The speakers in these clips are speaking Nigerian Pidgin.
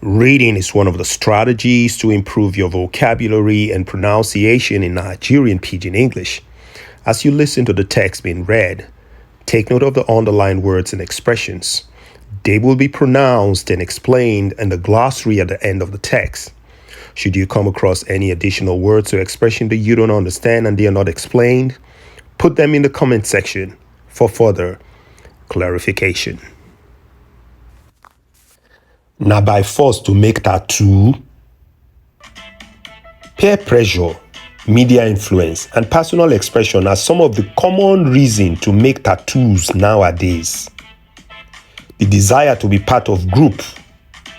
Reading is one of the strategies to improve your vocabulary and pronunciation in Nigerian Pidgin English. As you listen to the text being read, take note of the underlined words and expressions. They will be pronounced and explained in the glossary at the end of the text. Should you come across any additional words or expression that you don't understand and they are not explained, put them in the comment section for further clarification. Na by force to make tattoo. Peer pressure, media influence, and personal expression are some of the common reasons to make tattoos nowadays. The desire to be part of group,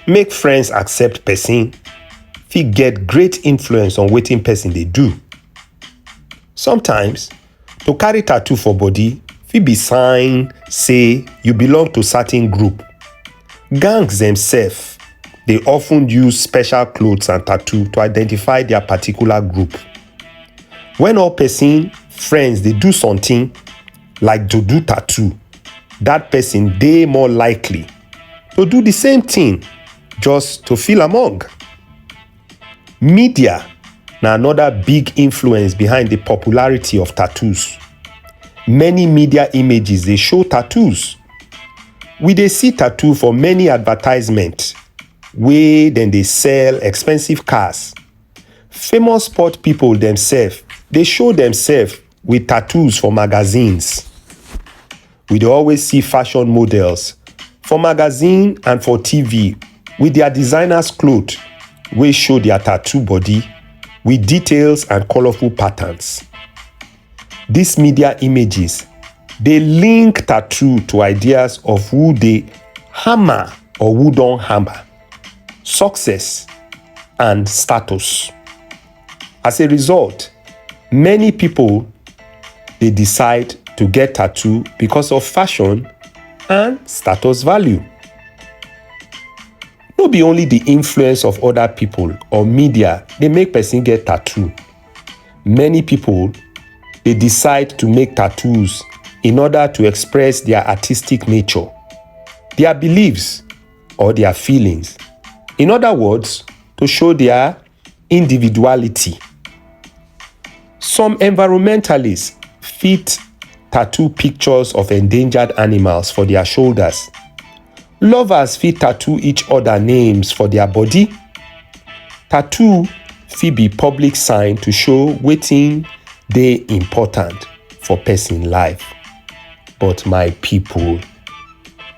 make friends accept person, fit get great influence on wetin person dey do. Sometimes, to carry tattoo for body fit be sign say you belong to certain group. Gangs themselves, they often use special clothes and tattoo to identify their particular group. When all person, friends, they do something like to do tattoo, that person they more likely to do the same thing just to feel among. Media na another big influence behind the popularity of tattoos. Many media images they show tattoos. We dey see tattoo for many advertisements wey dem dey sell expensive cars. Famous sport people themselves dey show themselves with tattoos for magazines. We dey always see fashion models for magazine and for TV with their designers clothes wey show their tattoo body with details and colorful patterns. These media images dey link tattoo to ideas of who dey hammer or who don hammer, success and status. As a result, many people dey decide to get tattoo because of fashion and status value. No be only the influence of other people or media dey make person get tattoo. Many people dey decide to make tattoos in order to express their artistic nature, their beliefs, or their feelings. In other words, to show their individuality. Some environmentalists fit tattoo pictures of endangered animals for their shoulders. Lovers fit tattoo each other names for their body. Tattoo fit be public sign to show wetin dey important for person life. But my people,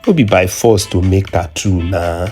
no be by force to make tattoo nah.